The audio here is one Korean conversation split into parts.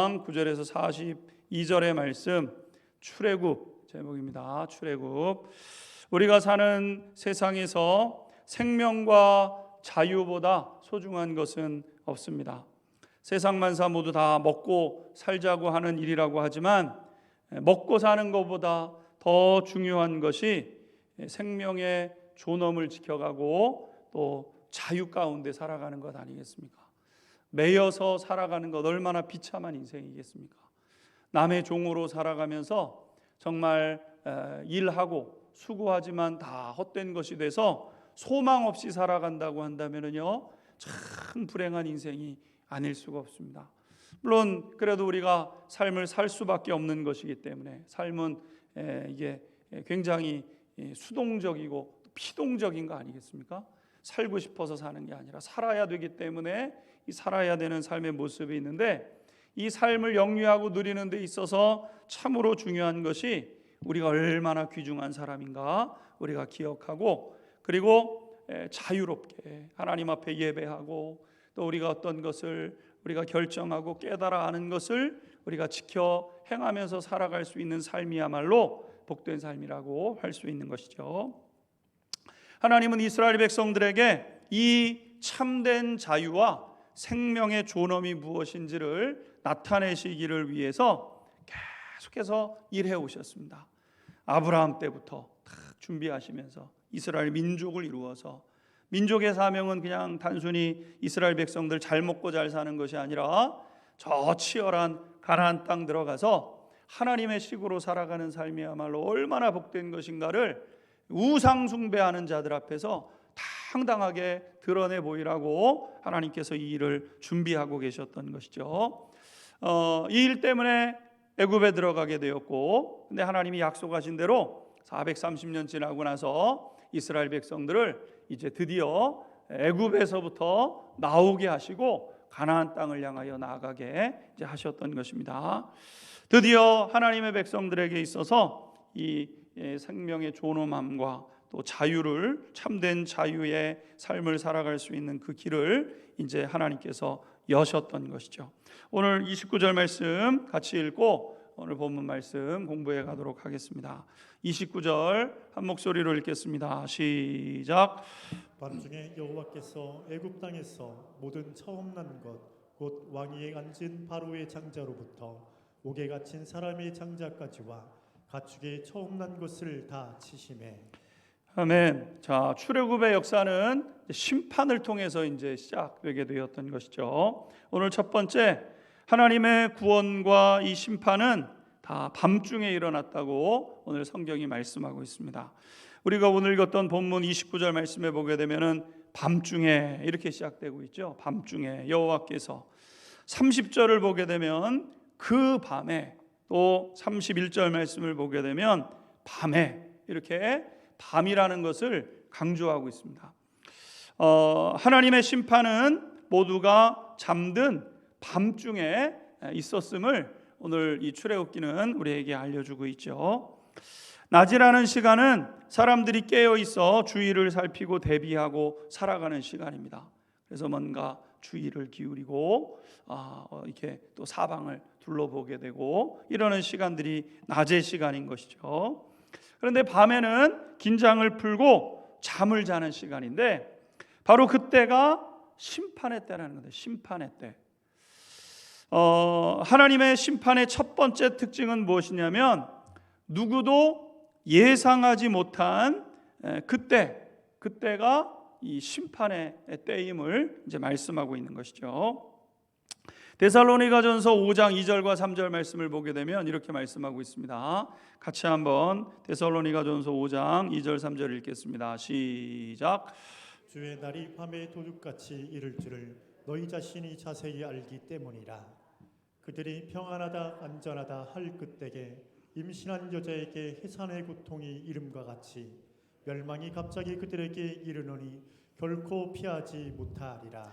5장 9절에서 42절의 말씀, 출애굽 제목입니다. 출애굽. 우리가 사는 세상에서 생명과 자유보다 소중한 것은 없습니다. 세상 만사 모두 다 먹고 살자고 하는 일이라고 하지만 먹고 사는 것보다 더 중요한 것이 생명의 존엄을 지켜가고 또 자유 가운데 살아가는 것 아니겠습니까? 매여서 살아가는 것 얼마나 비참한 인생이겠습니까? 남의 종으로 살아가면서 정말 일하고 수고하지만 다 헛된 것이 돼서 소망 없이 살아간다고 한다면요, 참 불행한 인생이 아닐 수가 없습니다. 물론 그래도 우리가 삶을 살 수밖에 없는 것이기 때문에 삶은 이게 굉장히 수동적이고 피동적인 거 아니겠습니까? 살고 싶어서 사는 게 아니라 살아야 되기 때문에 이 살아야 되는 삶의 모습이 있는데, 이 삶을 영위하고 누리는 데 있어서 참으로 중요한 것이 우리가 얼마나 귀중한 사람인가 우리가 기억하고, 그리고 자유롭게 하나님 앞에 예배하고 또 우리가 어떤 것을 우리가 결정하고 깨달아 아는 것을 우리가 지켜 행하면서 살아갈 수 있는 삶이야말로 복된 삶이라고 할 수 있는 것이죠. 하나님은 이스라엘 백성들에게 이 참된 자유와 생명의 존엄이 무엇인지를 나타내시기를 위해서 계속해서 일해 오셨습니다. 아브라함 때부터 준비하시면서 이스라엘 민족을 이루어서, 민족의 사명은 그냥 단순히 이스라엘 백성들 잘 먹고 잘 사는 것이 아니라 저 치열한 가나안 땅 들어가서 하나님의 식으로 살아가는 삶이야말로 얼마나 복된 것인가를 우상 숭배하는 자들 앞에서 당당하게 드러내 보이라고 하나님께서 이 일을 준비하고 계셨던 것이죠. 이 일 때문에 애굽에 들어가게 되었고, 근데 하나님이 약속하신 대로 430년 지나고 나서 이스라엘 백성들을 이제 드디어 애굽에서부터 나오게 하시고 가나안 땅을 향하여 나아가게 이제 하셨던 것입니다. 드디어 하나님의 백성들에게 있어서 이 생명의 존엄함과 또 자유를, 참된 자유의 삶을 살아갈 수 있는 그 길을 이제 하나님께서 여셨던 것이죠. 오늘 29절 말씀 같이 읽고 오늘 본문 말씀 공부해 가도록 하겠습니다. 29절 한 목소리로 읽겠습니다. 시작. 밤중에 여호와께서 애굽 땅에서 모든 처음 난 것 곧 왕위에 앉은 바로의 장자로부터 옥에 갇힌 사람의 장자까지와 가축의 처음 난 것을 다 치심해. 아멘. 자, 출애굽의 역사는 심판을 통해서 이제 시작되게 되었던 것이죠. 오늘 첫 번째, 하나님의 구원과 이 심판은 다 밤중에 일어났다고 오늘 성경이 말씀하고 있습니다. 우리가 오늘 읽었던 본문 29절 말씀에 보게 되면은 밤중에 이렇게 시작되고 있죠. 밤중에 여호와께서. 30절을 보게 되면 그 밤에, 또 31절 말씀을 보게 되면 밤에, 이렇게 밤이라는 것을 강조하고 있습니다. 하나님의 심판은 모두가 잠든 밤중에 있었음을 오늘 이 출애굽기는 우리에게 알려주고 있죠. 낮이라는 시간은 사람들이 깨어 있어 주위를 살피고 대비하고 살아가는 시간입니다. 그래서 뭔가 주의를 기울이고 이렇게 또 사방을 둘러보게 되고 이러는 시간들이 낮의 시간인 것이죠. 그런데 밤에는 긴장을 풀고 잠을 자는 시간인데, 바로 그때가 심판의 때라는 건데, 심판의 때. 하나님의 심판의 첫 번째 특징은 무엇이냐면, 누구도 예상하지 못한 그때가 이 심판의 때임을 이제 말씀하고 있는 것이죠. 데살로니가전서 5장 2절과 3절 말씀을 보게 되면 이렇게 말씀하고 있습니다. 같이 한번 데살로니가전서 5장 2절 3절 읽겠습니다. 시작. 주의 날이 밤에 도둑같이 이를 줄을 너희 자신이 자세히 알기 때문이라. 그들이 평안하다 안전하다 할 그때에 임신한 여자에게 해산의 고통이 이름과 같이 멸망이 갑자기 그들에게 이르노니 결코 피하지 못하리라.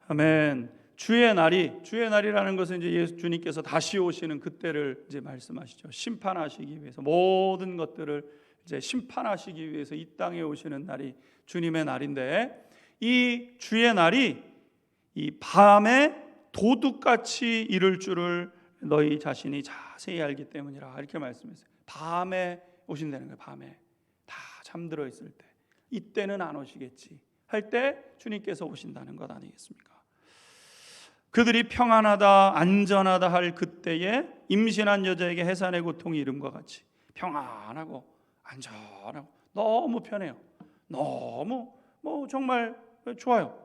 아멘. 주의 날이라는 것은 이제 예수님께서 다시 오시는 그때를 이제 말씀하시죠. 심판하시기 위해서, 모든 것들을 이제 심판하시기 위해서 이 땅에 오시는 날이 주님의 날인데, 이 주의 날이 이 밤에 도둑같이 이를 줄을 너희 자신이 자세히 알기 때문이라 이렇게 말씀했어요. 밤에 오신다는 거예요. 밤에 다 잠들어 있을 때, 이때는 안 오시겠지 할 때 주님께서 오신다는 것 아니겠습니까? 그들이 평안하다 안전하다 할 그때에 임신한 여자에게 해산의 고통이 이름과 같이 평안하고 안전하고 너무 편해요. 너무 정말 좋아요.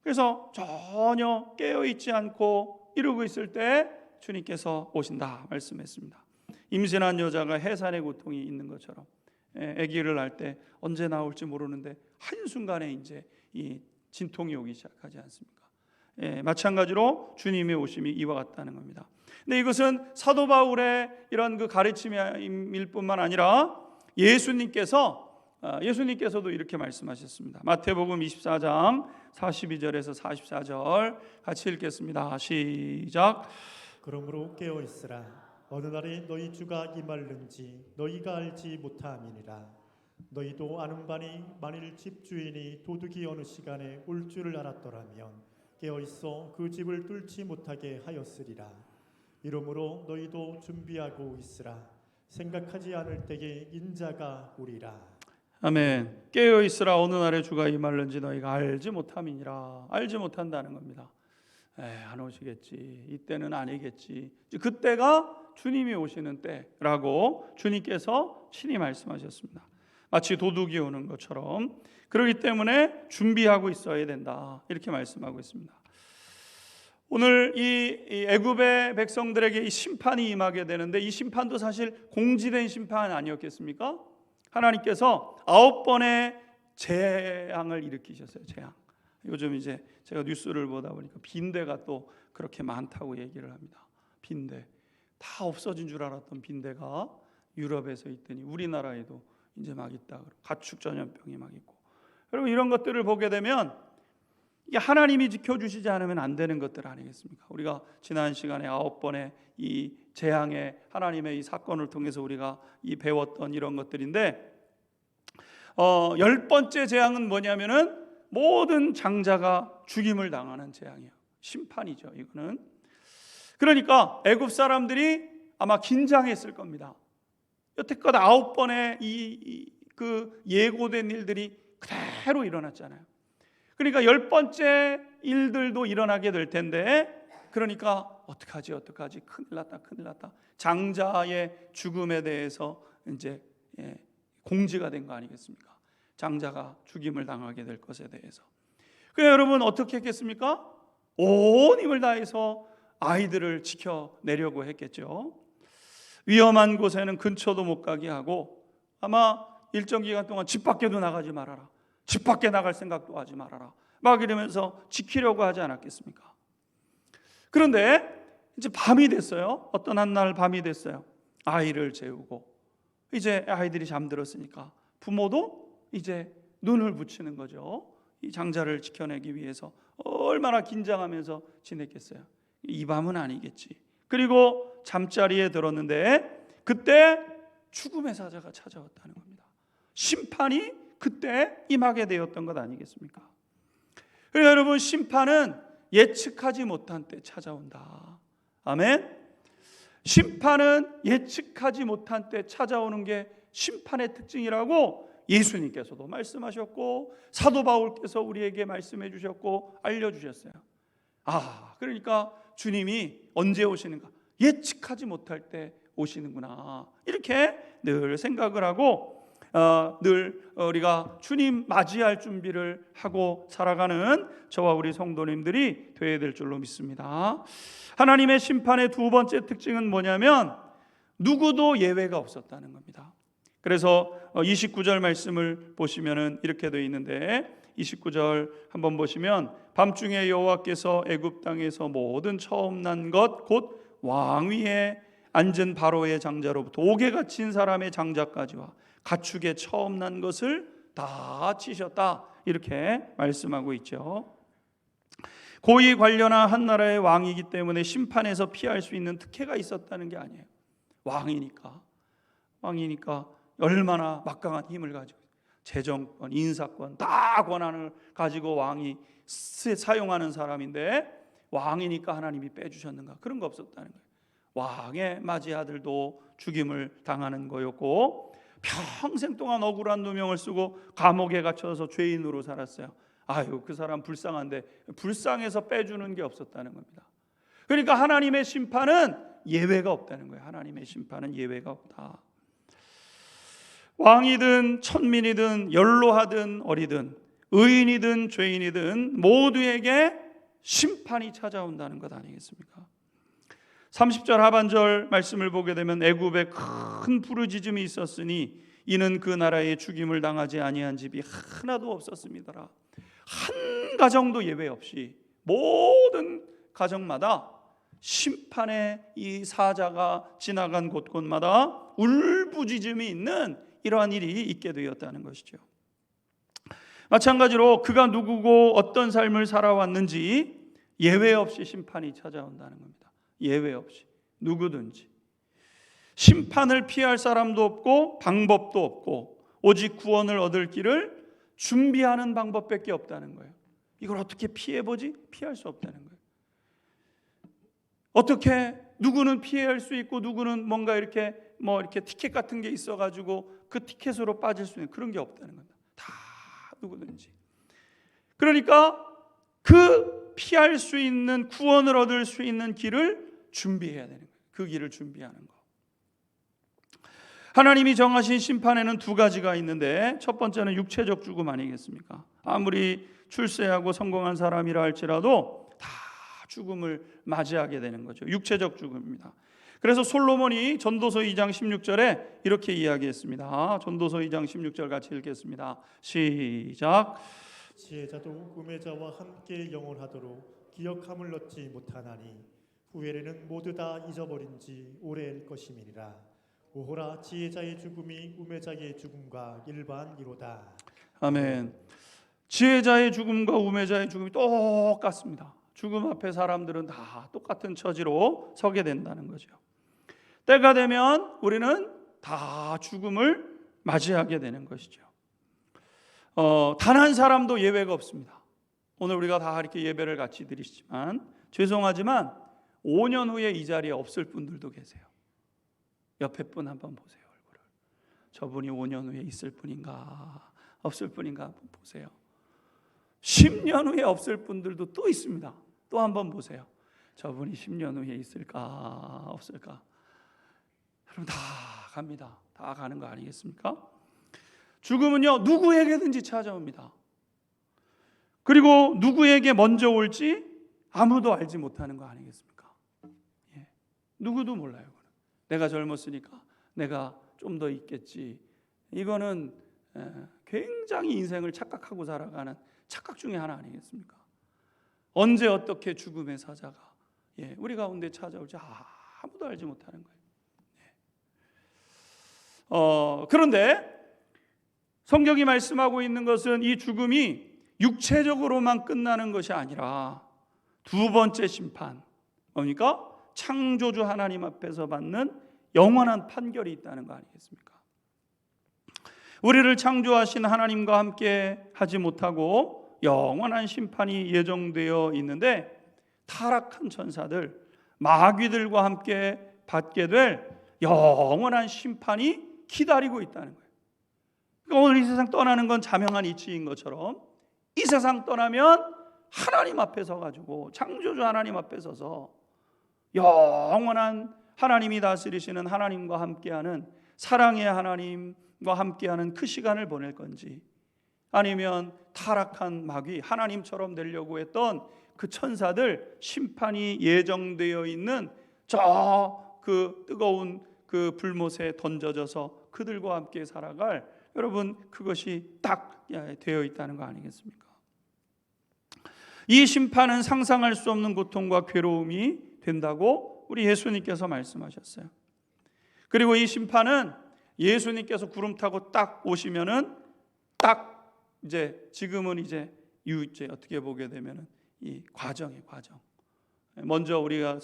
그래서 전혀 깨어있지 않고 이러고 있을 때 주님께서 오신다 말씀했습니다. 임신한 여자가 해산의 고통이 있는 것처럼 아기를 낳을 때 언제 나올지 모르는데 한순간에 이제 이 진통이 오기 시작하지 않습니까? 마찬가지로 주님의 오심이 이와 같다는 겁니다. 근데 이것은 사도 바울의 이런 그 가르침일 뿐만 아니라 예수님께서도 이렇게 말씀하셨습니다. 마태복음 24장 42절에서 44절 같이 읽겠습니다. 시작. 그러므로 깨어 있으라. 어느 날에 너희 주가 임할는지 너희가 알지 못함이니라. 너희도 아는 바니 만일 집주인이 도둑이 어느 시간에 올 줄을 알았더라면 깨어 있어 그 집을 뚫지 못하게 하였으리라. 이러므로 너희도 준비하고 있으라. 생각하지 않을 때에 인자가 오리라. 아멘. 깨어 있으라. 어느 날에 주가 임할는지 너희가 알지 못함이니라. 알지 못한다는 겁니다. 안 오시겠지. 이때는 아니겠지. 그때가 주님이 오시는 때라고 주님께서 친히 말씀하셨습니다. 마치 도둑이 오는 것처럼. 그렇기 때문에 준비하고 있어야 된다. 이렇게 말씀하고 있습니다. 오늘 이 애굽의 백성들에게 이 심판이 임하게 되는데 이 심판도 사실 공지된 심판 아니었겠습니까? 하나님께서 9번의 재앙을 일으키셨어요. 재앙. 요즘 이제 제가 뉴스를 보다 보니까 빈대가 또 그렇게 많다고 얘기를 합니다. 빈대. 다 없어진 줄 알았던 빈대가 유럽에서 있더니 우리나라에도 이제 막 있다. 가축 전염병이 막 있고. 여러분 이런 것들을 보게 되면 이게 하나님이 지켜주시지 않으면 안 되는 것들 아니겠습니까? 우리가 지난 시간에 9번의 이 재앙의 하나님의 이 사건을 통해서 우리가 이 배웠던 이런 것들인데 10번째 재앙은 뭐냐면은 모든 장자가 죽임을 당하는 재앙이에요. 심판이죠. 이거는. 그러니까 애굽 사람들이 아마 긴장했을 겁니다. 여태껏 9번의 그 예고된 일들이 그대로 일어났잖아요. 그러니까 10번째 일들도 일어나게 될 텐데, 그러니까 어떡하지 큰일 났다. 장자의 죽음에 대해서 이제 공지가 된 거 아니겠습니까? 장자가 죽임을 당하게 될 것에 대해서. 그래 여러분 어떻게 했겠습니까? 온 힘을 다해서 아이들을 지켜내려고 했겠죠. 위험한 곳에는 근처도 못 가게 하고 아마 일정 기간 동안 집 밖에도 나가지 말아라. 집 밖에 나갈 생각도 하지 말아라. 막 이러면서 지키려고 하지 않았겠습니까? 그런데 이제 밤이 됐어요. 어떤 한 날 밤이 됐어요. 아이를 재우고 이제 아이들이 잠들었으니까 부모도 이제 눈을 붙이는 거죠. 이 장자를 지켜내기 위해서 얼마나 긴장하면서 지냈겠어요. 이 밤은 아니겠지. 그리고 잠자리에 들었는데 그때 죽음의 사자가 찾아왔다는 겁니다. 심판이 그때 임하게 되었던 것 아니겠습니까? 그러니까 여러분 심판은 예측하지 못한 때 찾아온다. 아멘. 심판은 예측하지 못한 때 찾아오는 게 심판의 특징이라고 예수님께서도 말씀하셨고 사도 바울께서 우리에게 말씀해 주셨고 알려주셨어요. 그러니까 주님이 언제 오시는가? 예측하지 못할 때 오시는구나. 이렇게 늘 생각을 하고 늘 우리가 주님 맞이할 준비를 하고 살아가는 저와 우리 성도님들이 되어야 될 줄로 믿습니다. 하나님의 심판의 두 번째 특징은 뭐냐면 누구도 예외가 없었다는 겁니다. 그래서 29절 말씀을 보시면은 이렇게 되어 있는데 29절 한번 보시면 밤중에 여호와께서 애굽 땅에서 모든 처음 난 것 곧 왕위에 앉은 바로의 장자로부터 옥에 갇힌 사람의 장자까지와 가축의 처음 난 것을 다 치셨다. 이렇게 말씀하고 있죠. 고위 관련한 한 나라의 왕이기 때문에 심판에서 피할 수 있는 특혜가 있었다는 게 아니에요. 왕이니까 얼마나 막강한 힘을 가지고 재정권, 인사권 다 권한을 가지고 왕이 사용하는 사람인데 왕이니까 하나님이 빼주셨는가? 그런 거 없었다는 거예요. 왕의 맞이 아들도 죽임을 당하는 거였고 평생 동안 억울한 누명을 쓰고 감옥에 갇혀서 죄인으로 살았어요. 아유, 그 사람 불쌍한데 불쌍해서 빼주는 게 없었다는 겁니다. 그러니까 하나님의 심판은 예외가 없다는 거예요. 하나님의 심판은 예외가 없다. 왕이든 천민이든 연로하든 어리든 의인이든 죄인이든 모두에게 심판이 찾아온다는 것 아니겠습니까? 30절 하반절 말씀을 보게 되면 애굽에 큰 부르짖음이 있었으니 이는 그 나라에 죽임을 당하지 아니한 집이 하나도 없었습니다. 한 가정도 예외 없이 모든 가정마다 심판의 이 사자가 지나간 곳곳마다 울부짖음이 있는 이러한 일이 있게 되었다는 것이죠. 마찬가지로 그가 누구고 어떤 삶을 살아왔는지 예외 없이 심판이 찾아온다는 겁니다. 예외 없이 누구든지 심판을 피할 사람도 없고 방법도 없고 오직 구원을 얻을 길을 준비하는 방법밖에 없다는 거예요. 이걸 어떻게 피해보지? 피할 수 없다는 거예요. 어떻게 누구는 피할 수 있고 누구는 뭔가 이렇게 티켓 같은 게 있어가지고 그 티켓으로 빠질 수 있는 그런 게 없다는 겁니다. 다 누구든지. 그러니까 그 피할 수 있는 구원을 얻을 수 있는 길을 준비해야 되는 거예요. 그 길을 준비하는 거. 하나님이 정하신 심판에는 두 가지가 있는데 첫 번째는 육체적 죽음 아니겠습니까? 아무리 출세하고 성공한 사람이라 할지라도 다 죽음을 맞이하게 되는 거죠. 육체적 죽음입니다. 그래서 솔로몬이 전도서 2장 16절에 이렇게 이야기했습니다. 전도서 2장 16절 같이 읽겠습니다. 시작. 지혜자도 우매자와 함께 영원하도록 기억함을 얻지 못하나니 후에는 모두 다 잊어버린 지 오래일 것임이니라. 오호라 지혜자의 죽음이 우매자의 죽음과 일반이로다. 아멘. 지혜자의 죽음과 우매자의 죽음이 똑같습니다. 죽음 앞에 사람들은 다 똑같은 처지로 서게 된다는 거죠. 때가 되면 우리는 다 죽음을 맞이하게 되는 것이죠. 단 한 사람도 예외가 없습니다. 오늘 우리가 다 이렇게 예배를 같이 드리시지만 죄송하지만 5년 후에 이 자리에 없을 분들도 계세요. 옆에 분 한번 보세요. 얼굴을. 저분이 5년 후에 있을 분인가 없을 분인가 한번 보세요. 10년 후에 없을 분들도 또 있습니다. 또 한번 보세요. 저분이 10년 후에 있을까 없을까. 여러분 다 갑니다. 다 가는 거 아니겠습니까? 죽음은요 누구에게든지 찾아옵니다. 그리고 누구에게 먼저 올지 아무도 알지 못하는 거 아니겠습니까? 예. 누구도 몰라요. 내가 젊었으니까 내가 좀 더 있겠지. 이거는 굉장히 인생을 착각하고 살아가는 착각 중에 하나 아니겠습니까? 언제 어떻게 죽음의 사자가 우리 가운데 찾아올지 아무도 알지 못하는 거예요. 그런데 성경이 말씀하고 있는 것은 이 죽음이 육체적으로만 끝나는 것이 아니라 두 번째 심판, 뭡니까? 창조주 하나님 앞에서 받는 영원한 판결이 있다는 거 아니겠습니까? 우리를 창조하신 하나님과 함께 하지 못하고 영원한 심판이 예정되어 있는데 타락한 천사들, 마귀들과 함께 받게 될 영원한 심판이 기다리고 있다는 거예요. 그러니까 오늘 이 세상 떠나는 건 자명한 이치인 것처럼 이 세상 떠나면 하나님 앞에 서가지고 창조주 하나님 앞에 서서 영원한 하나님이 다스리시는 하나님과 함께하는 사랑의 하나님과 함께하는 그 시간을 보낼 건지 아니면 타락한 마귀 하나님처럼 되려고 했던 그 천사들 심판이 예정되어 있는 저 그 뜨거운 그 불못에 던져져서 그들과 함께 살아갈 여러분 그것이 딱 되어 있다는 거 아니겠습니까? 이 심판은 상상할 수 없는 고통과 괴로움이 된다고 우리 예수님께서 말씀하셨어요. 그리고 이 심판은 예수님께서 구름 타고 딱 오시면은 딱 이제 지금은 이제 어떻게 보게 되면은 이 과정. 먼저 우리가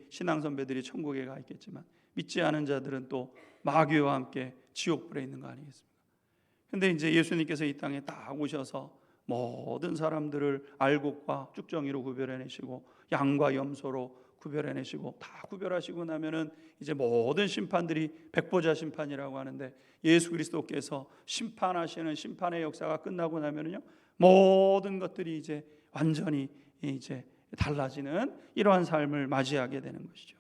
신앙 선배들이 천국에 가 있겠지만 믿지 않은 자들은 또 마귀와 함께 지옥불에 있는 거 아니겠습니까? 근데 이제 예수님께서 이 땅에 딱 오셔서 모든 사람들을 알곡과 쭉정이로 구별해내시고 양과 염소로 구별해내시고 다 구별하시고 나면은 이제 모든 심판들이 백보자 심판이라고 하는데, 예수 그리스도께서 심판하시는 심판의 역사가 끝나고 나면은요, 모든 것들이 이제 완전히 이제 달라지는 이러한 삶을 맞이하게 되는 것이죠.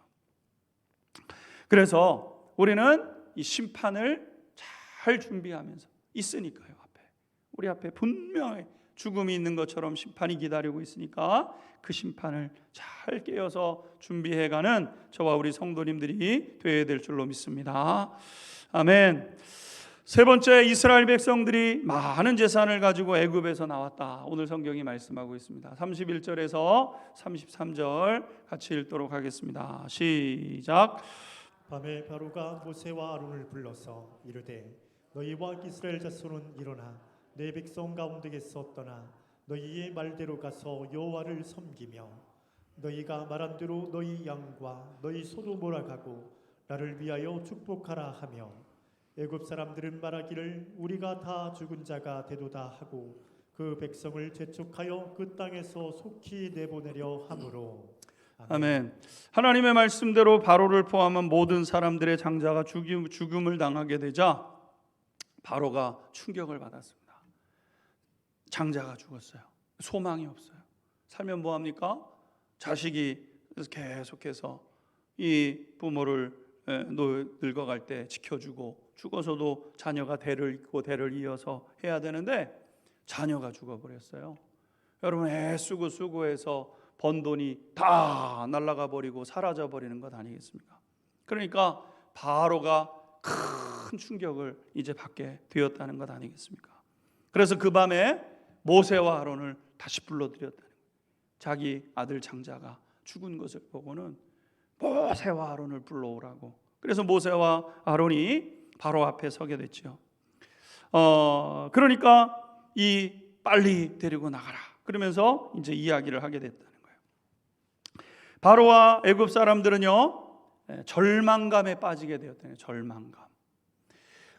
그래서 우리는 이 심판을 잘 준비하면서 있으니까요. 우리 앞에 분명히 죽음이 있는 것처럼 심판이 기다리고 있으니까 그 심판을 잘 깨어서 준비해가는 저와 우리 성도님들이 되어야 될 줄로 믿습니다. 아멘. 세 번째, 이스라엘 백성들이 많은 재산을 가지고 애굽에서 나왔다. 오늘 성경이 말씀하고 있습니다. 31절에서 33절 같이 읽도록 하겠습니다. 시작. 밤에 바로가 모세와 아론을 불러서 이르되 너희와 이스라엘 자손은 일어나 내 백성 가운데에서 떠나 너희의 말대로 가서 여호와를 섬기며 너희가 말한 대로 너희 양과 너희 소도 몰아가고 나를 위하여 축복하라 하며, 애굽 사람들은 말하기를 우리가 다 죽은 자가 되도다 하고 그 백성을 재촉하여 그 땅에서 속히 내보내려 하므로. 아멘. 하나님의 말씀대로 바로를 포함한 모든 사람들의 장자가 죽음을 당하게 되자 바로가 충격을 받았습니다. 장자가 죽었어요. 소망이 없어요. 살면 뭐합니까? 자식이 계속해서 이 부모를 늙어갈 때 지켜주고, 죽어서도 자녀가 대를 잇고 대를 이어서 해야 되는데 자녀가 죽어버렸어요. 여러분, 애쓰고 수고해서 번 돈이 다 날아가 버리고 사라져 버리는 것 아니겠습니까? 그러니까 바로가 큰 충격을 이제 받게 되었다는 것 아니겠습니까? 그래서 그 밤에 모세와 아론을 다시 불러들였다는 거예요. 자기 아들 장자가 죽은 것을 보고는 모세와 아론을 불러오라고. 그래서 모세와 아론이 바로 앞에 서게 됐죠. 그러니까 빨리 데리고 나가라. 그러면서 이제 이야기를 하게 됐다는 거예요. 바로와 애굽 사람들은요, 절망감에 빠지게 되었다는 거예요. 절망감.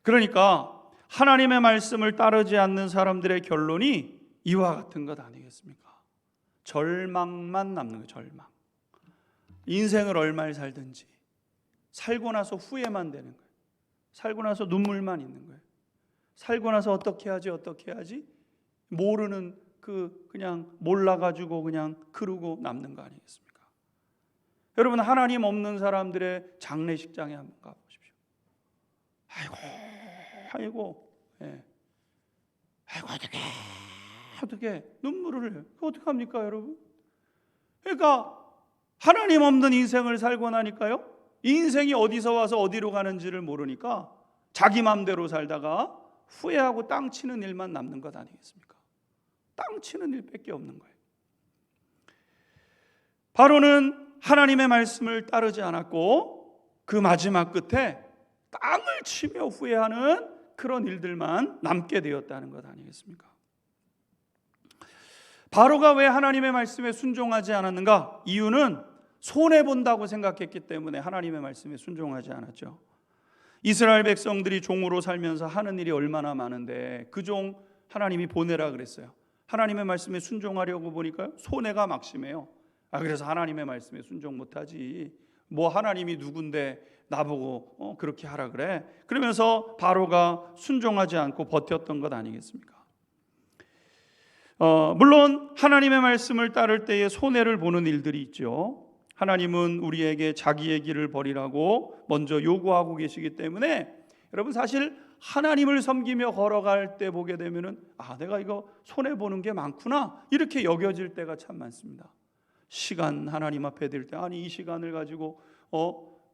그러니까 하나님의 말씀을 따르지 않는 사람들의 결론이 이와 같은 것 아니겠습니까? 절망만 남는 거예요. 절망. 인생을 얼마를 살든지 살고 나서 후회만 되는 거예요. 살고 나서 눈물만 있는 거예요. 살고 나서 어떻게 하지 모르는 그냥 몰라가지고 그냥 그러고 남는 거 아니겠습니까? 여러분, 하나님 없는 사람들의 장례식장에 한번 가보십시오. 아이고, 예. 아이고, 어떻게 눈물을 흘려요? 어떻게 합니까, 여러분? 그러니까 하나님 없는 인생을 살고 나니까요, 인생이 어디서 와서 어디로 가는지를 모르니까 자기 마음대로 살다가 후회하고 땅 치는 일만 남는 것 아니겠습니까? 땅 치는 일밖에 없는 거예요. 바로는 하나님의 말씀을 따르지 않았고 그 마지막 끝에 땅을 치며 후회하는 그런 일들만 남게 되었다는 것 아니겠습니까? 바로가 왜 하나님의 말씀에 순종하지 않았는가? 이유는 손해본다고 생각했기 때문에 하나님의 말씀에 순종하지 않았죠. 이스라엘 백성들이 종으로 살면서 하는 일이 얼마나 많은데 그 종 하나님이 보내라 그랬어요. 하나님의 말씀에 순종하려고 보니까 손해가 막심해요. 그래서 하나님의 말씀에 순종 못하지, 뭐 하나님이 누군데 나보고 그렇게 하라 그래? 그러면서 바로가 순종하지 않고 버텼던 것 아니겠습니까? 물론 하나님의 말씀을 따를 때에 손해를 보는 일들이 있죠. 하나님은 우리에게 자기의 길을 버리라고 먼저 요구하고 계시기 때문에 여러분, 사실 하나님을 섬기며 걸어갈 때 보게 되면은 내가 이거 손해 보는 게 많구나 이렇게 여겨질 때가 참 많습니다. 시간 하나님 앞에 들 때 이 시간을 가지고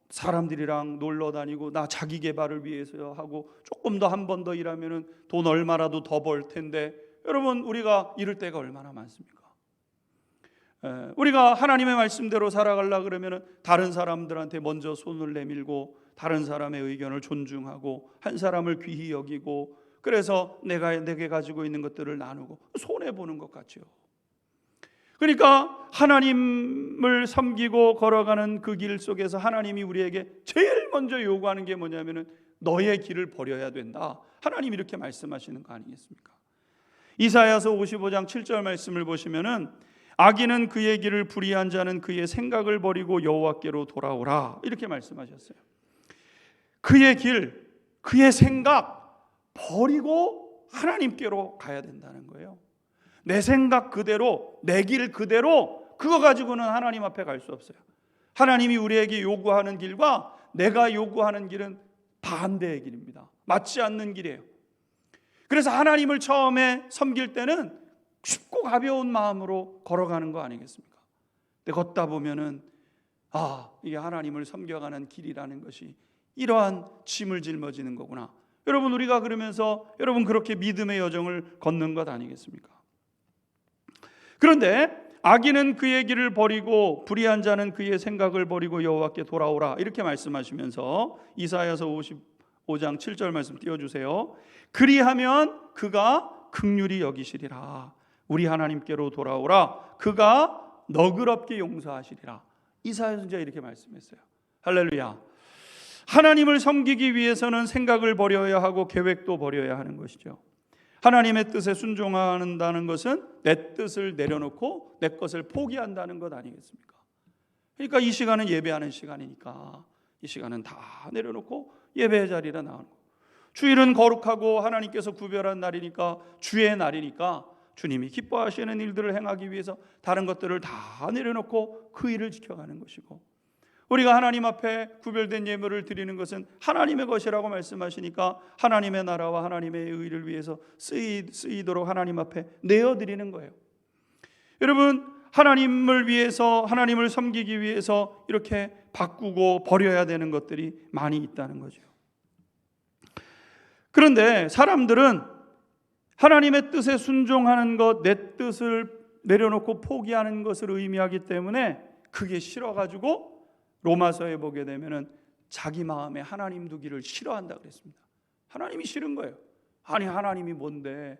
사람들이랑 놀러 다니고 나 자기 개발을 위해서 하고 조금 더 한 번 더 일하면은 돈 얼마라도 더 벌 텐데, 여러분, 우리가 이럴 때가 얼마나 많습니까? 우리가 하나님의 말씀대로 살아가려고 그러면 다른 사람들한테 먼저 손을 내밀고 다른 사람의 의견을 존중하고 한 사람을 귀히 여기고, 그래서 내게 가지고 있는 것들을 나누고 손해보는 것 같죠. 그러니까 하나님을 섬기고 걸어가는 그 길 속에서 하나님이 우리에게 제일 먼저 요구하는 게 뭐냐면은 너의 길을 버려야 된다. 하나님 이렇게 말씀하시는 거 아니겠습니까? 이사야서 55장 7절 말씀을 보시면은 악인은 그의 길을 불의한 자는 그의 생각을 버리고 여호와께로 돌아오라. 이렇게 말씀하셨어요. 그의 길, 그의 생각 버리고 하나님께로 가야 된다는 거예요. 내 생각 그대로, 내 길 그대로 그거 가지고는 하나님 앞에 갈 수 없어요. 하나님이 우리에게 요구하는 길과 내가 요구하는 길은 반대의 길입니다. 맞지 않는 길이에요. 그래서 하나님을 처음에 섬길 때는 쉽고 가벼운 마음으로 걸어가는 거 아니겠습니까? 근데 걷다 보면은 이게 하나님을 섬겨가는 길이라는 것이 이러한 짐을 짊어지는 거구나. 여러분, 우리가 그러면서 여러분 그렇게 믿음의 여정을 걷는 것 아니겠습니까? 그런데 악인은 그의 길을 버리고 불의한 자는 그의 생각을 버리고 여호와께 돌아오라. 이렇게 말씀하시면서 이사야서 55장 7절 말씀 띄워주세요. 그리하면 그가 긍휼히 여기시리라. 우리 하나님께로 돌아오라. 그가 너그럽게 용서하시리라. 이사야 선지자 이렇게 말씀했어요. 할렐루야. 하나님을 섬기기 위해서는 생각을 버려야 하고 계획도 버려야 하는 것이죠. 하나님의 뜻에 순종한다는 것은 내 뜻을 내려놓고 내 것을 포기한다는 것 아니겠습니까? 그러니까 이 시간은 예배하는 시간이니까 이 시간은 다 내려놓고 예배의 자리에 나오는 거예요. 주일은 거룩하고 하나님께서 구별한 날이니까, 주의 날이니까 주님이 기뻐하시는 일들을 행하기 위해서 다른 것들을 다 내려놓고 그 일을 지켜가는 것이고, 우리가 하나님 앞에 구별된 예물을 드리는 것은 하나님의 것이라고 말씀하시니까 하나님의 나라와 하나님의 의를 위해서 쓰이도록 하나님 앞에 내어드리는 거예요. 여러분, 하나님을 위해서, 하나님을 섬기기 위해서 이렇게 바꾸고 버려야 되는 것들이 많이 있다는 거죠. 그런데 사람들은 하나님의 뜻에 순종하는 것, 내 뜻을 내려놓고 포기하는 것을 의미하기 때문에 그게 싫어가지고 로마서에 보게 되면은 자기 마음에 하나님 두기를 싫어한다 그랬습니다. 하나님이 싫은 거예요. 아니, 하나님이 뭔데?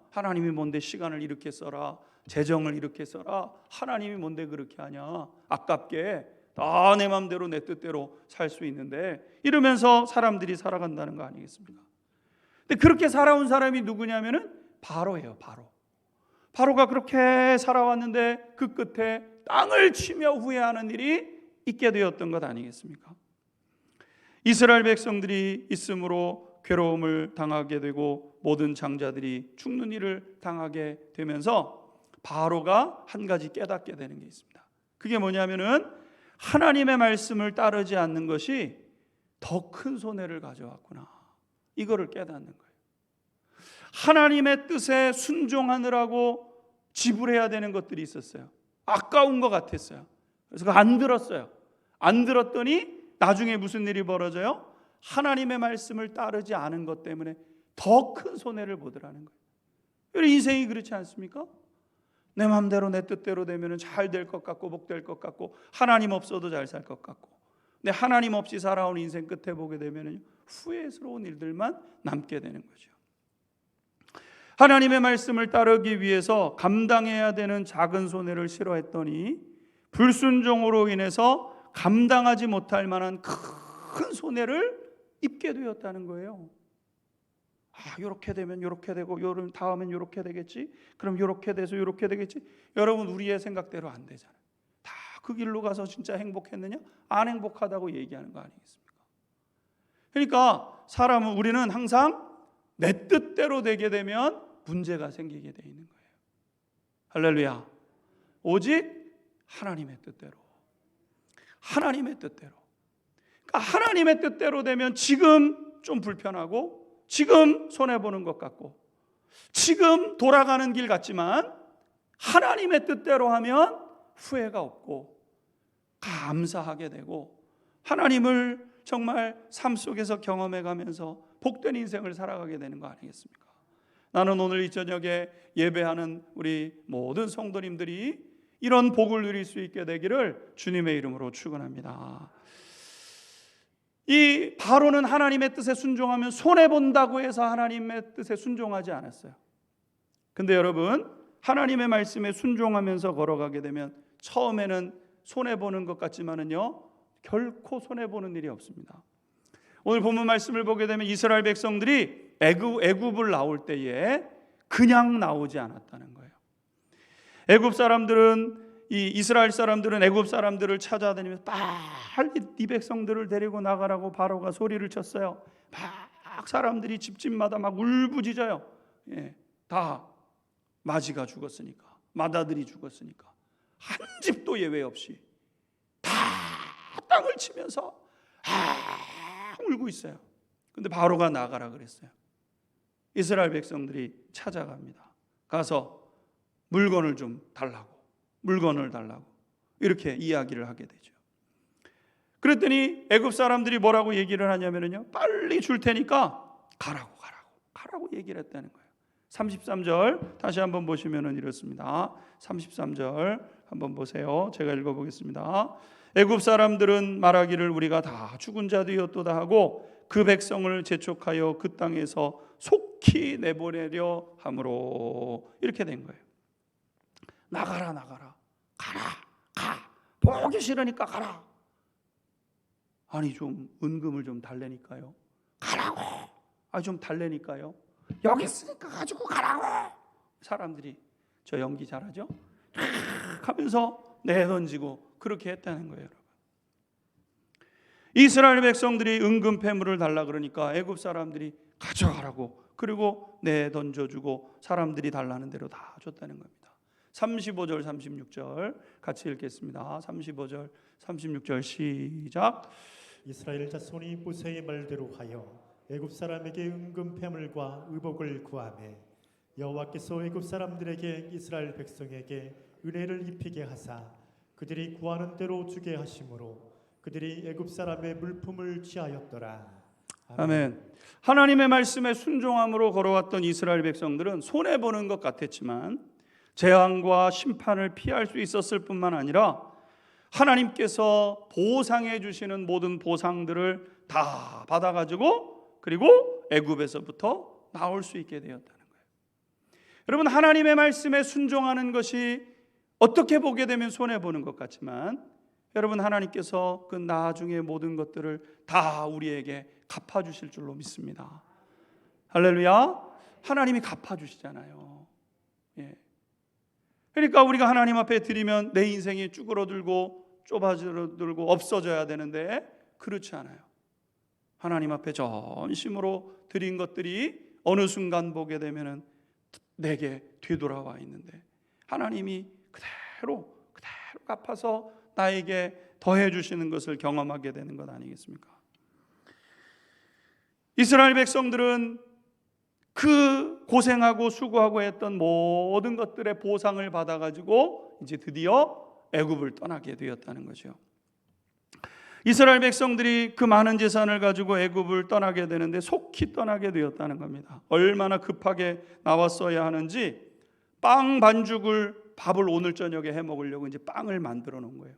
하나님이 뭔데 시간을 이렇게 써라, 재정을 이렇게 써라. 하나님이 뭔데 그렇게 하냐? 아깝게 다 내 마음대로 내 뜻대로 살 수 있는데, 이러면서 사람들이 살아간다는 거 아니겠습니까? 근데 그렇게 살아온 사람이 누구냐면은 바로예요. 바로가 그렇게 살아왔는데 그 끝에 땅을 치며 후회하는 일이 있게 되었던 것 아니겠습니까? 이스라엘 백성들이 있음으로 괴로움을 당하게 되고 모든 장자들이 죽는 일을 당하게 되면서 바로가 한 가지 깨닫게 되는 게 있습니다. 그게 뭐냐면은 하나님의 말씀을 따르지 않는 것이 더 큰 손해를 가져왔구나, 이거를 깨닫는 거예요. 하나님의 뜻에 순종하느라고 지불해야 되는 것들이 있었어요. 아까운 것 같았어요. 그래서 안 들었어요. 안 들었더니 나중에 무슨 일이 벌어져요? 하나님의 말씀을 따르지 않은 것 때문에 더 큰 손해를 보더라는 거예요. 우리 인생이 그렇지 않습니까? 내 마음대로 내 뜻대로 되면 잘 될 것 같고 복될 것 같고 하나님 없어도 잘 살 것 같고, 근데 하나님 없이 살아온 인생 끝에 보게 되면 후회스러운 일들만 남게 되는 거죠. 하나님의 말씀을 따르기 위해서 감당해야 되는 작은 손해를 싫어했더니 불순종으로 인해서 감당하지 못할 만한 큰 손해를 입게 되었다는 거예요. 이렇게 되면 이렇게 되고, 다음엔 이렇게 되겠지, 그럼 이렇게 돼서 이렇게 되겠지. 여러분, 우리의 생각대로 안 되잖아요. 다 그 길로 가서 진짜 행복했느냐? 안 행복하다고 얘기하는 거 아니겠습니까? 그러니까 우리는 항상 내 뜻대로 되게 되면 문제가 생기게 돼 있는 거예요. 할렐루야. 오직 하나님의 뜻대로. 하나님의 뜻대로. 그러니까 하나님의 뜻대로 되면 지금 좀 불편하고, 지금 손해보는 것 같고, 지금 돌아가는 길 같지만 하나님의 뜻대로 하면 후회가 없고 감사하게 되고, 하나님을 정말 삶 속에서 경험해 가면서 복된 인생을 살아가게 되는 거 아니겠습니까? 나는 오늘 이 저녁에 예배하는 우리 모든 성도님들이 이런 복을 누릴 수 있게 되기를 주님의 이름으로 축원합니다. 이 바로는 하나님의 뜻에 순종하면 손해본다고 해서 하나님의 뜻에 순종하지 않았어요. 근데 여러분, 하나님의 말씀에 순종하면서 걸어가게 되면 처음에는 손해보는 것 같지만은요, 결코 손해보는 일이 없습니다. 오늘 본문 말씀을 보게 되면 이스라엘 백성들이 애굽을 나올 때에 그냥 나오지 않았다는 거예요. 애굽 사람들은 이 이스라엘 사람들은 애굽 사람들을 찾아다니면서 빨리 네 백성들을 데리고 나가라고 바로가 소리를 쳤어요. 막 사람들이 집집마다 막 울부짖어요. 다 마지가 죽었으니까, 맏아들이 죽었으니까 한 집도 예외 없이 다 땅을 치면서 울고 있어요. 근데 바로가 나가라 그랬어요. 이스라엘 백성들이 찾아갑니다. 가서 물건을 좀 달라고, 물건을 달라고 이렇게 이야기를 하게 되죠. 그랬더니 애굽 사람들이 뭐라고 얘기를 하냐면요, 빨리 줄 테니까 가라고 얘기를 했다는 거예요. 33절 다시 한번 보시면은 이렇습니다. 33절 한번 보세요. 제가 읽어보겠습니다. 애굽 사람들은 말하기를 우리가 다 죽은 자 되었도다 하고 그 백성을 재촉하여 그 땅에서 속히 내보내려 함으로 이렇게 된 거예요. 나가라 가 보기 싫으니까 가라. 아니 좀 은금을 좀 달래니까요. 가라고. 좀 달래니까요. 여기 있으니까 가지고 가라고. 사람들이 저 연기 잘하죠? 하면서 내던지고 그렇게 했다는 거예요, 여러분. 이스라엘 백성들이 은금 패물을 달라 그러니까 애굽 사람들이 가져가라고, 그리고 내던져주고 사람들이 달라는 대로 다 줬다는 겁니다. 35절 36절 같이 읽겠습니다. 35절 36절 시작. 이스라엘 자손이 모세의 말대로 하여 애굽 사람에게 은금 패물과 의복을 구하매 여호와께서 애굽 사람들에게 이스라엘 백성에게 은혜를 입히게 하사 그들이 구하는 대로 주게 하심으로 그들이 애굽 사람의 물품을 취하였더라. 아멘. 하나님의 말씀에 순종함으로 걸어왔던 이스라엘 백성들은 손해 보는 것 같았지만 재앙과 심판을 피할 수 있었을 뿐만 아니라 하나님께서 보상해 주시는 모든 보상들을 다 받아가지고 그리고 애굽에서부터 나올 수 있게 되었다는 거예요. 여러분, 하나님의 말씀에 순종하는 것이 어떻게 보게 되면 손해 보는 것 같지만 여러분, 하나님께서 그 나중에 모든 것들을 다 우리에게 갚아주실 줄로 믿습니다. 할렐루야. 하나님이 갚아주시잖아요. 그러니까 우리가 하나님 앞에 드리면 내 인생이 쭈그러들고 좁아들고 없어져야 되는데 그렇지 않아요. 하나님 앞에 전심으로 드린 것들이 어느 순간 보게 되면은 내게 되돌아와 있는데 하나님이 그대로 갚아서 나에게 더해 주시는 것을 경험하게 되는 것 아니겠습니까? 이스라엘 백성들은 그 고생하고 수고하고 했던 모든 것들의 보상을 받아가지고 이제 드디어 애굽을 떠나게 되었다는 거죠. 이스라엘 백성들이 그 많은 재산을 가지고 애굽을 떠나게 되는데 속히 떠나게 되었다는 겁니다. 얼마나 급하게 나왔어야 하는지 빵 반죽을 밥을 오늘 저녁에 해 먹으려고 이제 빵을 만들어 놓은 거예요.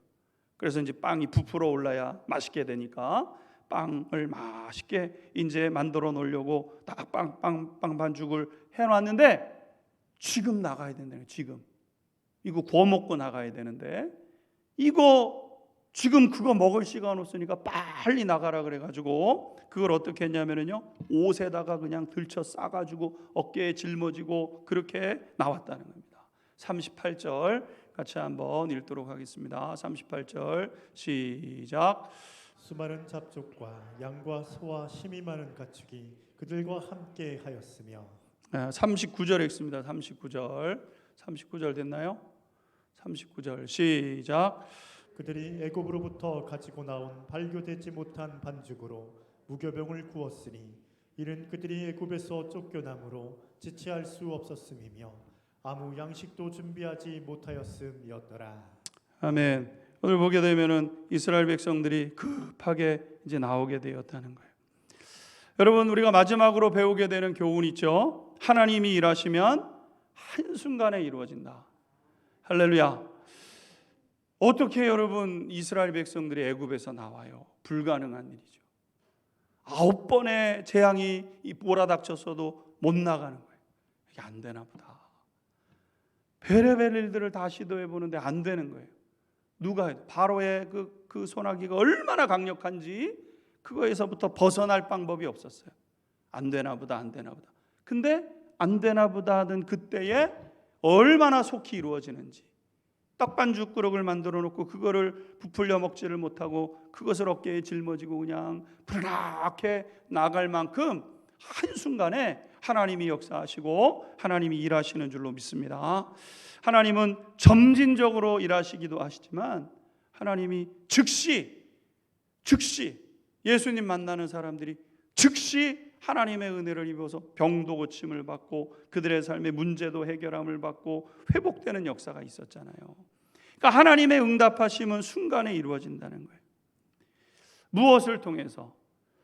그래서 이제 빵이 부풀어 올라야 맛있게 되니까 빵을 맛있게 이제 만들어 놓으려고 딱 빵 반죽을 해놨는데 지금 나가야 된다는 거예요. 지금 이거 구워 먹고 나가야 되는데 이거 지금 그거 먹을 시간 없으니까 빨리 나가라 그래가지고 그걸 어떻게 했냐면요, 옷에다가 그냥 들쳐 싸가지고 어깨에 짊어지고 그렇게 나왔다는 겁니다. 38절 같이 한번 읽도록 하겠습니다. 38절 시작. 수많은 잡족과 양과 소와 힘이 많은 가축이 그들과 함께 하였으며 39절 읽습니다. 39절 됐나요? 39절 시작. 그들이 애굽으로부터 가지고 나온 발교되지 못한 반죽으로 무교병을 구웠으니 이는 그들이 애굽에서 쫓겨남으로 지체할 수 없었음이며 아무 양식도 준비하지 못하였음이었더라. 아멘. 오늘 보게 되면은 이스라엘 백성들이 급하게 이제 나오게 되었다는 거예요. 여러분, 우리가 마지막으로 배우게 되는 교훈이 있죠. 하나님이 일하시면 한순간에 이루어진다. 할렐루야. 어떻게 여러분 이스라엘 백성들이 애굽에서 나와요? 불가능한 일이죠. 9번의 재앙이 몰아닥쳤어도 못 나가는 거예요. 이게 안 되나 보다. 별의별 일들을 다 시도해 보는데 안 되는 거예요. 누가 해도 바로의 그 소나기가 얼마나 강력한지 그거에서부터 벗어날 방법이 없었어요. 안 되나 보다. 근데 안 되나 보다 하던 그때에 얼마나 속히 이루어지는지. 떡반죽 그릇을 만들어 놓고 그거를 부풀려 먹지를 못하고 그것을 어깨에 짊어지고 그냥 부르르하게 나갈 만큼 한순간에 하나님이 역사하시고 하나님이 일하시는 줄로 믿습니다. 하나님은 점진적으로 일하시기도 하시지만 하나님이 즉시 예수님 만나는 사람들이 즉시 하나님의 은혜를 입어서 병도 고침을 받고 그들의 삶의 문제도 해결함을 받고 회복되는 역사가 있었잖아요. 그러니까 하나님의 응답하심은 순간에 이루어진다는 거예요. 무엇을 통해서?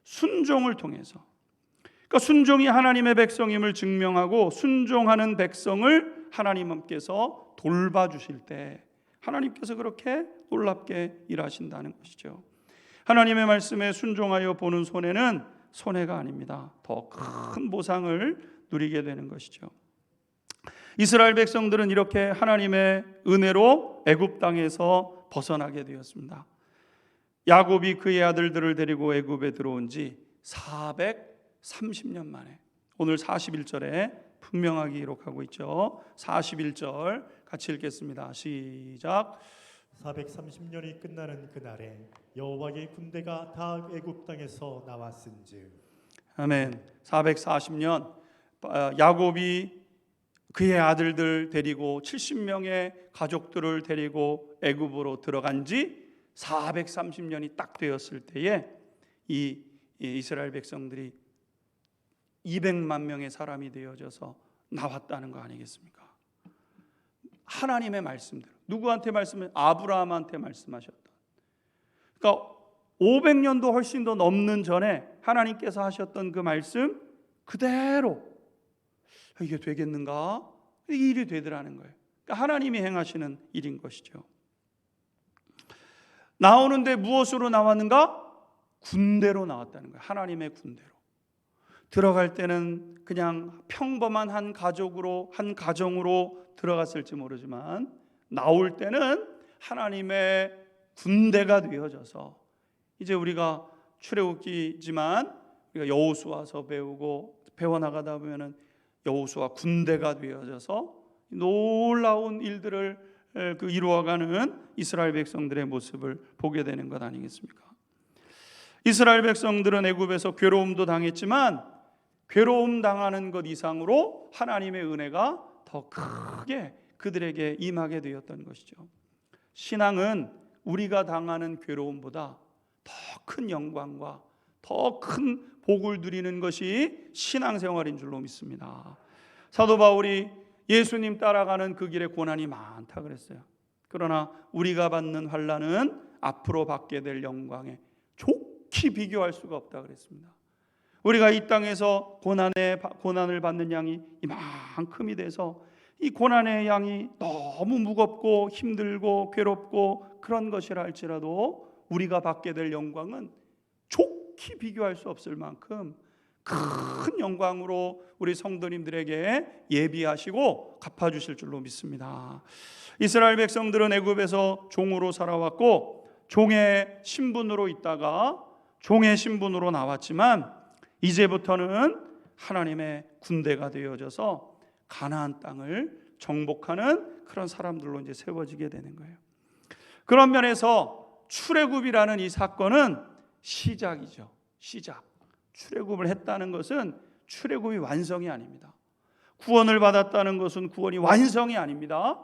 순종을 통해서. 그러니까 순종이 하나님의 백성임을 증명하고 순종하는 백성을 하나님께서 돌봐주실 때 하나님께서 그렇게 놀랍게 일하신다는 것이죠. 하나님의 말씀에 순종하여 보는 손해는 손해가 아닙니다. 더 큰 보상을 누리게 되는 것이죠. 이스라엘 백성들은 이렇게 하나님의 은혜로 애굽 땅에서 벗어나게 되었습니다. 야곱이 그의 아들들을 데리고 애굽에 들어온 지 430년 만에, 오늘 41절에 분명하게 기록하고 있죠. 41절 같이 읽겠습니다. 시작. 430년이 끝나는 그날에 여호와의 군대가 다 애굽 땅에서 나왔은즉. 아멘. 440년 야곱이 그의 아들들 데리고 70명의 가족들을 데리고 애굽으로 들어간 지 430년이 딱 되었을 때에 이 이스라엘 백성들이 200만 명의 사람이 되어져서 나왔다는 거 아니겠습니까? 하나님의 말씀대로. 누구한테 말씀을? 아브라함한테 말씀하셨다. 그러니까 500년도 훨씬 더 넘는 전에 하나님께서 하셨던 그 말씀 그대로 이게 되겠는가? 이 일이 되더라는 거예요. 그러니까 하나님이 행하시는 일인 것이죠. 나오는데 무엇으로 나왔는가? 군대로 나왔다는 거예요. 하나님의 군대로. 들어갈 때는 그냥 평범한 한 가족으로, 한 가정으로 들어갔을지 모르지만 나올 때는 하나님의 군대가 되어져서, 이제 우리가 출애굽기지만 우리가 여호수아서 배워나가다 보면은 여호수아 군대가 되어져서 놀라운 일들을 이루어가는 이스라엘 백성들의 모습을 보게 되는 것 아니겠습니까? 이스라엘 백성들은 애굽에서 괴로움도 당했지만 괴로움 당하는 것 이상으로 하나님의 은혜가 더 크게 그들에게 임하게 되었던 것이죠. 신앙은 우리가 당하는 괴로움보다 더 큰 영광과 더 큰 복을 누리는 것이 신앙생활인 줄로 믿습니다. 사도 바울이 예수님 따라가는 그 길에 고난이 많다 그랬어요. 그러나 우리가 받는 환난은 앞으로 받게 될 영광에 좋게 비교할 수가 없다 그랬습니다. 우리가 이 땅에서 고난을 받는 양이 이만큼이 돼서 이 고난의 양이 너무 무겁고 힘들고 괴롭고 그런 것이라 할지라도 우리가 받게 될 영광은 좋게 비교할 수 없을 만큼 큰 영광으로 우리 성도님들에게 예비하시고 갚아주실 줄로 믿습니다. 이스라엘 백성들은 애굽에서 종으로 살아왔고 종의 신분으로 있다가 종의 신분으로 나왔지만 이제부터는 하나님의 군대가 되어져서 가나안 땅을 정복하는 그런 사람들로 이제 세워지게 되는 거예요. 그런 면에서 출애굽이라는 이 사건은 시작이죠. 시작. 출애굽을 했다는 것은 출애굽이 완성이 아닙니다. 구원을 받았다는 것은 구원이 완성이 아닙니다.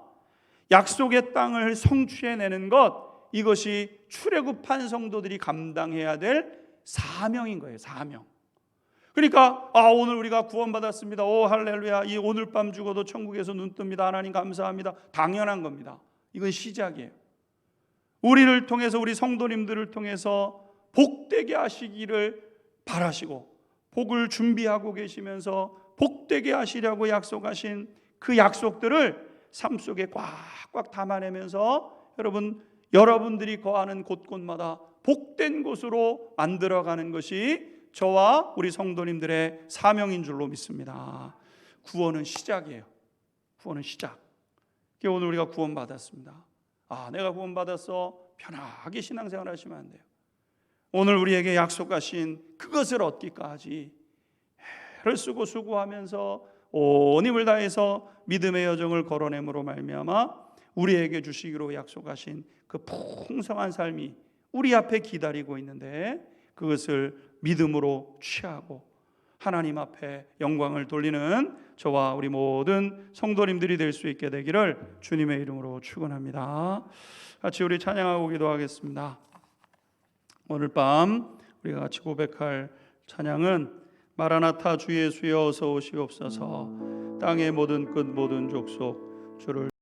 약속의 땅을 성취해내는 것, 이것이 출애굽한 성도들이 감당해야 될 사명인 거예요. 사명. 그러니까 오늘 우리가 구원받았습니다. 오 할렐루야. 이 오늘 밤 죽어도 천국에서 눈 뜹니다. 하나님 감사합니다. 당연한 겁니다. 이건 시작이에요. 우리를 통해서, 우리 성도님들을 통해서 복되게 하시기를 바라시고 복을 준비하고 계시면서 복되게 하시려고 약속하신 그 약속들을 삶 속에 꽉꽉 담아내면서 여러분들이 거하는 곳곳마다 복된 곳으로 만들어가는 것이 저와 우리 성도님들의 사명인 줄로 믿습니다. 구원은 시작이에요. 구원은 시작. 오늘 우리가 구원받았습니다. 내가 구원받았어. 편하게 신앙생활 하시면 안 돼요. 오늘 우리에게 약속하신 그것을 얻기까지 애를 쓰고 수고하면서 온 힘을 다해서 믿음의 여정을 걸어냄으로 말미암아 우리에게 주시기로 약속하신 그 풍성한 삶이 우리 앞에 기다리고 있는데 그것을 믿음으로 취하고 하나님 앞에 영광을 돌리는 저와 우리 모든 성도님들이 될 수 있게 되기를 주님의 이름으로 축원합니다. 같이 우리 찬양하고 기도하겠습니다. 오늘 밤 우리가 같이 고백할 찬양은 마라나타 주 예수여 어서 오시옵소서. 땅의 모든 끝 모든 족속 주를